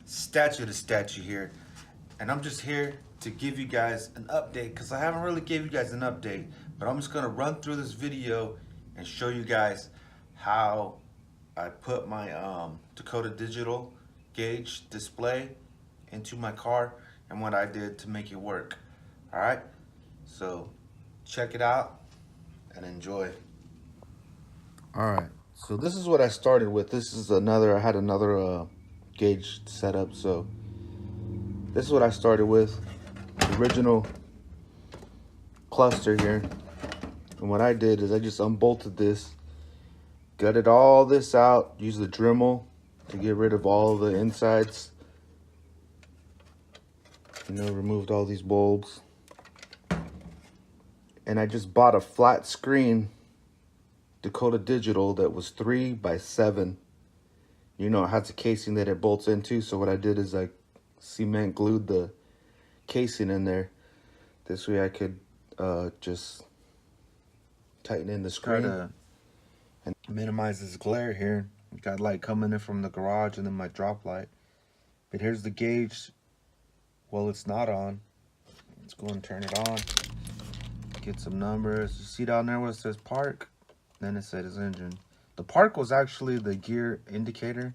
statue to statue here, and I'm just here to give you guys an update because I haven't really gave you guys an update, but I'm just gonna run through this video and show you guys how I put my Dakota digital gauge display into my car and what I did to make it work. All right, so check it out and enjoy. All right, so this is what I started with. This is another, I had another gauge set up. So this is what I started with, the original cluster here. And what I did is I just unbolted this, gutted all this out, used the Dremel to get rid of all the insides. You know, removed all these bulbs. And I just bought a flat screen Dakota digital that was 3 by 7. You know, it has a casing that it bolts into. So what I did is I cement glued the casing in there. This way I could just tighten in the screen and minimize this glare here. Got light coming in from the garage and then my drop light. But here's the gauge. Well, it's not on. Let's go and turn it on. Get some numbers. You see down there where it says park? Then it says engine. The park was actually the gear indicator,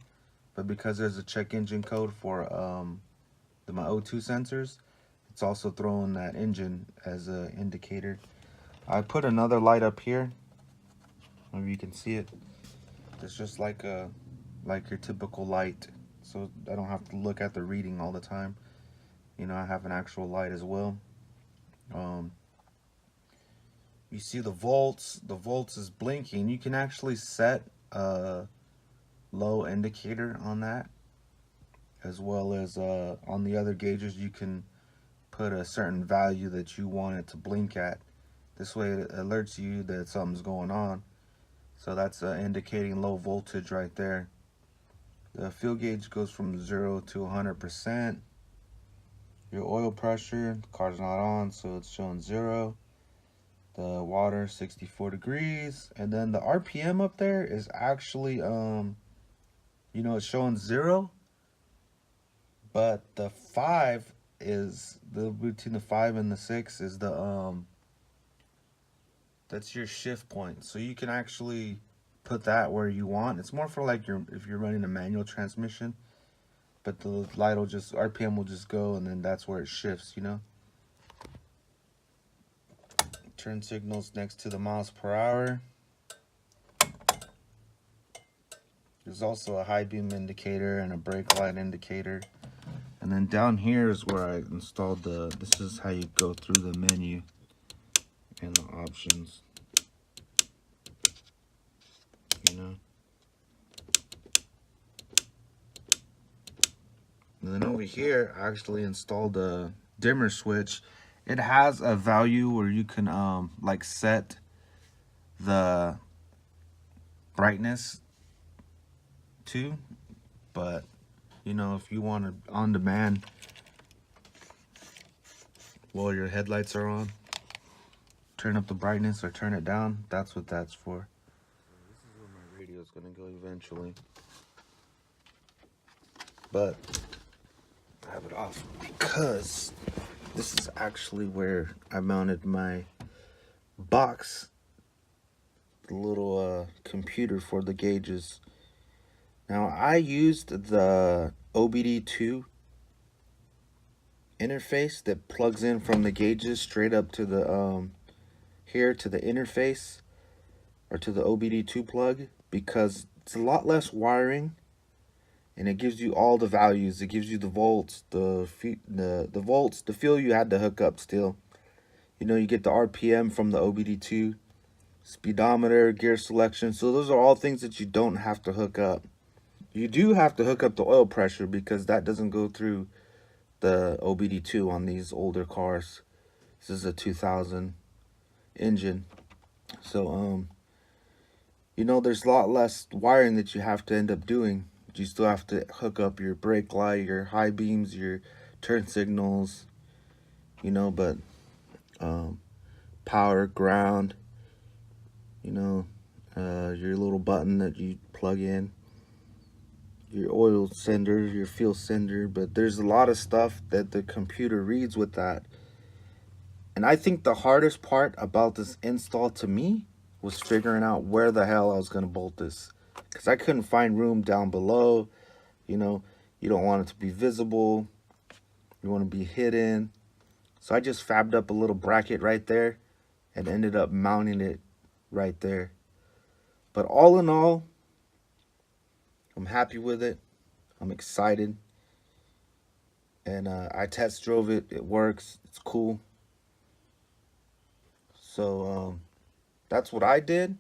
but because there's a check engine code for my O2 sensors, it's also throwing that engine as an indicator. I put another light up here. Maybe you can see it. It's just like your typical light, so I don't have to look at the reading all the time. You know, I have an actual light as well. You see the volts. The volts is blinking. You can actually set a low indicator on that, as well as on the other gauges you can put a certain value that you want it to blink at. This way it alerts you that something's going on. So that's indicating low voltage right there. The fuel gauge goes from 0 to 100%. Your oil pressure, the car's not on, so it's showing 0. The water 64 degrees, and then the RPM up there is actually you know, it's showing 0, but the 5 is between the 5 and the 6 is the that's your shift point. So you can actually put that where you want. It's more for like if you're running a manual transmission, but the light will just, RPM will just go, and then that's where it shifts, you know. Turn signals next to the miles per hour. There's also a high beam indicator and a brake light indicator. And then down here is where I installed this is how you go through the menu and the options. You know. And then over here, I actually installed a dimmer switch. It has a value where you can like set the brightness to, but you know, if you want to on demand while your headlights are on, turn up the brightness or turn it down, that's what that's for. This is where my radio is going to go eventually, but I have it off because this is actually where I mounted my box, the little computer for the gauges. Now I used the OBD2 interface that plugs in from the gauges straight up to the here to the interface, or to the OBD2 plug, because it's a lot less wiring. And it gives you all the values. It gives you the volts, the volts, the fuel you had to hook up still. You know, you get the RPM from the OBD2, speedometer, gear selection. So those are all things that you don't have to hook up. You do have to hook up the oil pressure because that doesn't go through the OBD2 on these older cars. This is a 2000 engine. So, you know, there's a lot less wiring that you have to end up doing. You still have to hook up your brake light, your high beams, your turn signals, you know, but power, ground, you know, your little button that you plug in, your oil sender, your fuel sender, but there's a lot of stuff that the computer reads with that. And I think the hardest part about this install to me was figuring out where the hell I was going to bolt this. Because I couldn't find room down below. You know, you don't want it to be visible. You want to be hidden. So I just fabbed up a little bracket right there and ended up mounting it right there. But all in all, I'm happy with it. I'm excited. And I test drove it. It works. It's cool. So that's what I did.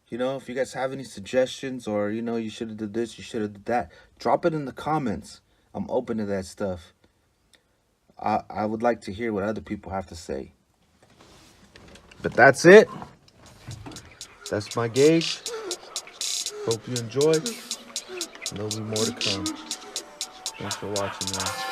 You know, if you guys have any suggestions or, you know, you should have did this, you should have did that, drop it in the comments. I'm open to that stuff. I would like to hear what other people have to say. But that's it. That's my gauge. Hope you enjoyed. There'll be more to come. Thanks for watching, y'all.